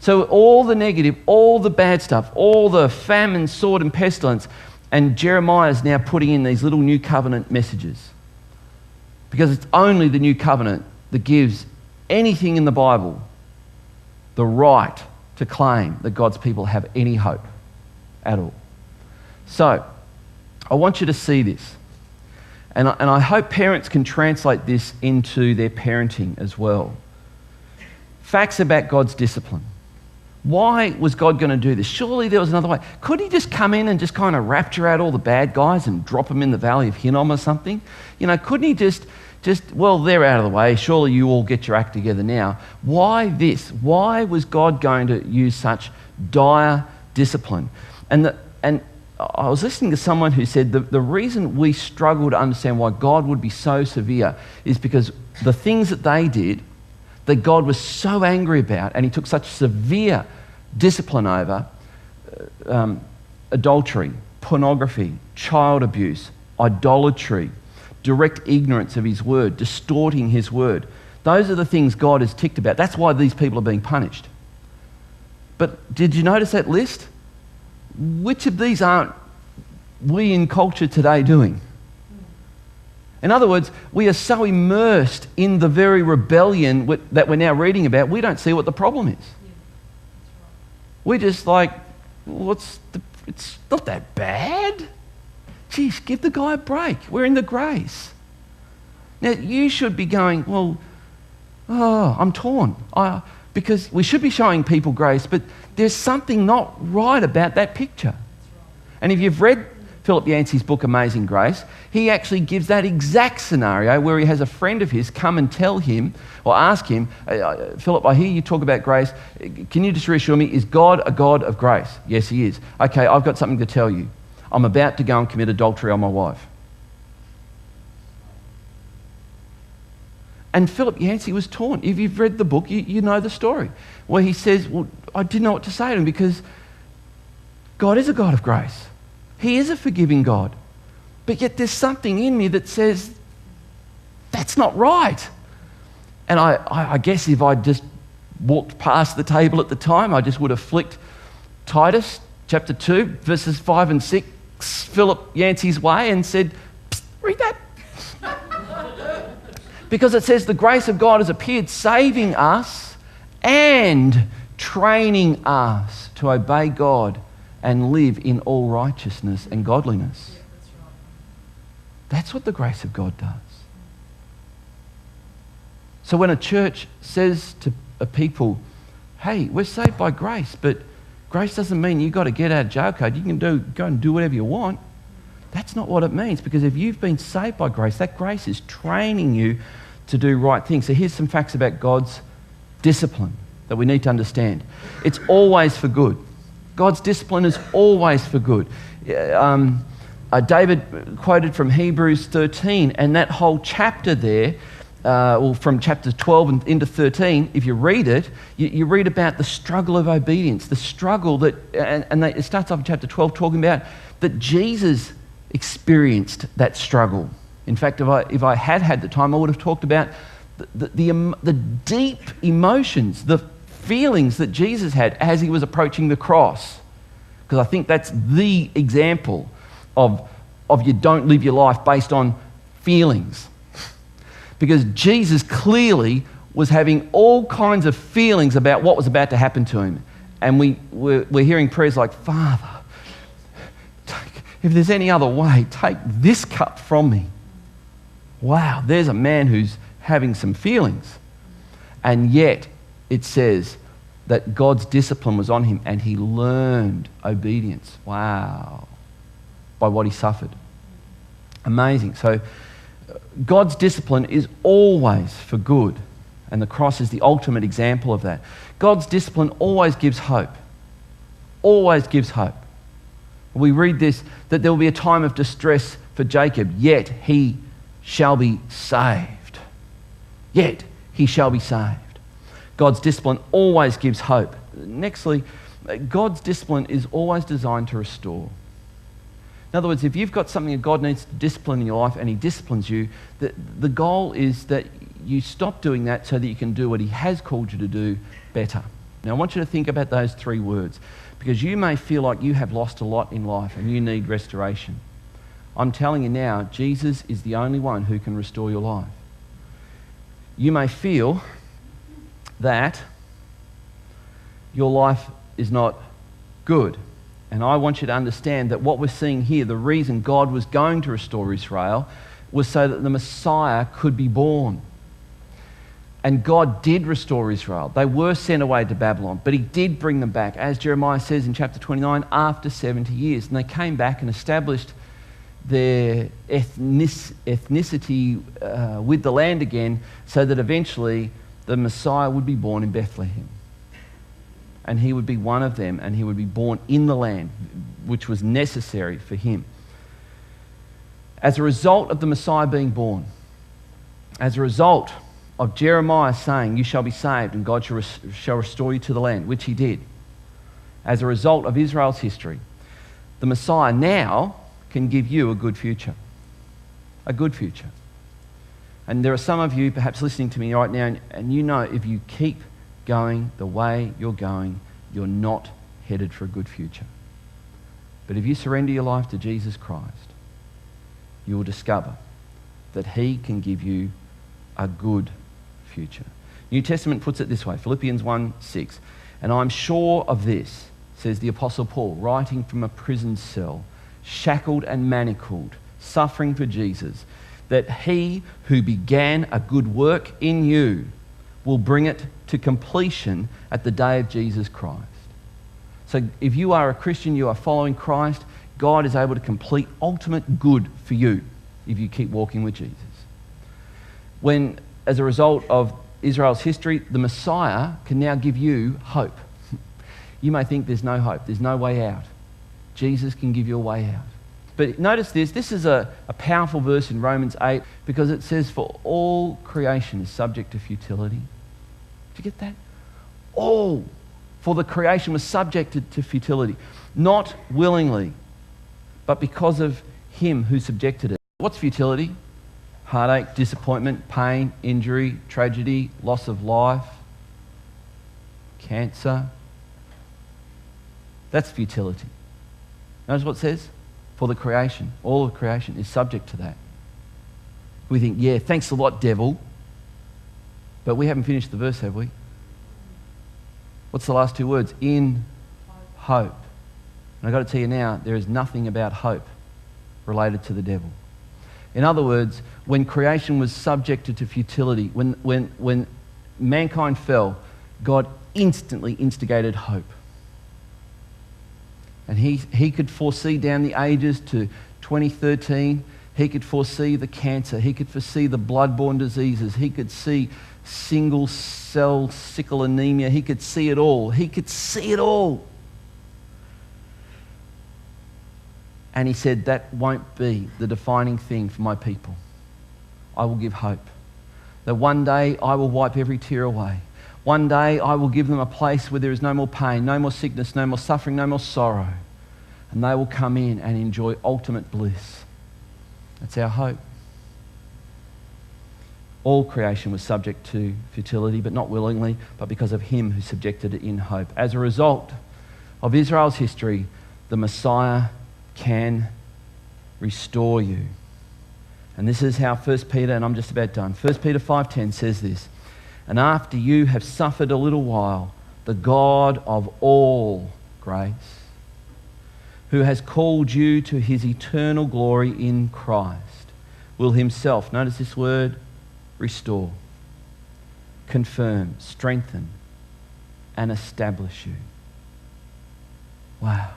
So all the negative, all the bad stuff, all the famine, sword and pestilence, and Jeremiah is now putting in these little new covenant messages. Because it's only the new covenant that gives anything in the Bible the right to claim that God's people have any hope at all. So, I want you to see this. And I hope parents can translate this into their parenting as well. Facts about God's discipline. Why was God going to do this? Surely there was another way. Could he just come in and just kind of rapture out all the bad guys and drop them in the valley of Hinnom or something? You know, couldn't he just, well, they're out of the way. Surely you all get your act together now. Why this? Why was God going to use such dire discipline? And I was listening to someone who said the reason we struggle to understand why God would be so severe is because the things that they did, that God was so angry about, and he took such severe discipline over, adultery, pornography, child abuse, idolatry, direct ignorance of his word, distorting his word. Those are the things God has ticked about. That's why these people are being punished. But did you notice that list? Which of these aren't we in culture today doing? In other words, we are so immersed in the very rebellion that we're now reading about, we don't see what the problem is. We're just like, it's not that bad. Geez, give the guy a break. We're in the grace. Now, you should be going, well, I'm torn. Because we should be showing people grace, but there's something not right about that picture. And if you've read Philip Yancey's book, Amazing Grace, he actually gives that exact scenario where he has a friend of his come and tell him, or ask him, Philip, I hear you talk about grace. Can you just reassure me, is God a God of grace? Yes, he is. Okay, I've got something to tell you. I'm about to go and commit adultery on my wife. And Philip Yancey was torn. If you've read the book, you know the story, where he says, well, I didn't know what to say to him because God is a God of grace. He is a forgiving God. But yet there's something in me that says, that's not right. And I guess if I just walked past the table at the time, I just would have flicked Titus chapter 2, verses 5 and 6, Philip Yancey's way, and said, read that. Because it says the grace of God has appeared, saving us and training us to obey God and live in all righteousness and godliness. Yeah, that's right. That's what the grace of God does. So when a church says to a people, hey, we're saved by grace, but grace doesn't mean you've got to get out of jail code. You can go and do whatever you want. That's not what it means, because if you've been saved by grace, that grace is training you to do right things. So here's some facts about God's discipline that we need to understand. It's always for good. God's discipline is always for good. David quoted from Hebrews 13, and that whole chapter there, from chapter 12 and into 13, if you read it, you read about the struggle of obedience, the struggle that, it starts off in chapter 12 talking about that Jesus experienced that struggle. In fact, if I had the time, I would have talked about the deep emotions, the feelings that Jesus had as he was approaching the cross. Because I think that's the example of you don't live your life based on feelings. Because Jesus clearly was having all kinds of feelings about what was about to happen to him. And we're hearing prayers like, Father, if there's any other way, take this cup from me. Wow, there's a man who's having some feelings. And yet, it says that God's discipline was on him and he learned obedience. Wow. By what he suffered. Amazing. So, God's discipline is always for good. And the cross is the ultimate example of that. God's discipline always gives hope. Always gives hope. We read this, that there will be a time of distress for Jacob, yet he shall be saved. Yet he shall be saved. God's discipline always gives hope. Nextly, God's discipline is always designed to restore. In other words, if you've got something that God needs to discipline in your life and he disciplines you, the goal is that you stop doing that so that you can do what he has called you to do better. Now I want you to think about those three words, because you may feel like you have lost a lot in life and you need restoration. I'm telling you now, Jesus is the only one who can restore your life. You may feel that your life is not good. And I want you to understand that what we're seeing here, the reason God was going to restore Israel was so that the Messiah could be born. And God did restore Israel. They were sent away to Babylon, but he did bring them back, as Jeremiah says in chapter 29, after 70 years. And they came back and established their ethnicity with the land again, so that eventually the Messiah would be born in Bethlehem. And he would be one of them, and he would be born in the land, which was necessary for him. As a result of the Messiah being born, as a result of Jeremiah saying, "You shall be saved and God shall restore you to the land," which he did. As a result of Israel's history, the Messiah now can give you a good future. A good future. And there are some of you perhaps listening to me right now, and you know if you keep going the way you're going, you're not headed for a good future. But if you surrender your life to Jesus Christ, you will discover that he can give you a good future. New Testament puts it this way, Philippians 1:6. "And I'm sure of this," says the Apostle Paul, writing from a prison cell, shackled and manacled, suffering for Jesus, "that he who began a good work in you will bring it to completion at the day of Jesus Christ." So if you are a Christian, you are following Christ, God is able to complete ultimate good for you if you keep walking with Jesus. When, as a result of Israel's history, the Messiah can now give you hope. You may think there's no hope, there's no way out. Jesus can give you a way out. But notice this is a powerful verse in Romans 8, because it says, "For all creation is subject to futility." Did you get that? All. For the creation was subjected to futility. Not willingly, but because of him who subjected it. What's futility? Heartache, disappointment, pain, injury, tragedy, loss of life, cancer. That's futility. Notice what it says? For the creation. All of creation is subject to that. We think, yeah, thanks a lot, devil. But we haven't finished the verse, have we? What's the last two words? In hope. And I've got to tell you now, there is nothing about hope related to the devil. In other words, when creation was subjected to futility, when mankind fell, God instantly instigated hope. And he could foresee down the ages to 2013. He could foresee the cancer. He could foresee the bloodborne diseases. He could see single cell sickle anemia. He could see it all. He could see it all. And he said, that won't be the defining thing for my people. I will give hope. That one day I will wipe every tear away. One day I will give them a place where there is no more pain, no more sickness, no more suffering, no more sorrow. And they will come in and enjoy ultimate bliss. That's our hope. All creation was subject to futility, but not willingly, but because of him who subjected it in hope. As a result of Israel's history, the Messiah can restore you. And this is how 1 Peter, and I'm just about done, 1 Peter 5:10 says this, "And after you have suffered a little while, the God of all grace, who has called you to his eternal glory in Christ, will himself," notice this word, "restore, confirm, strengthen, and establish you." Wow.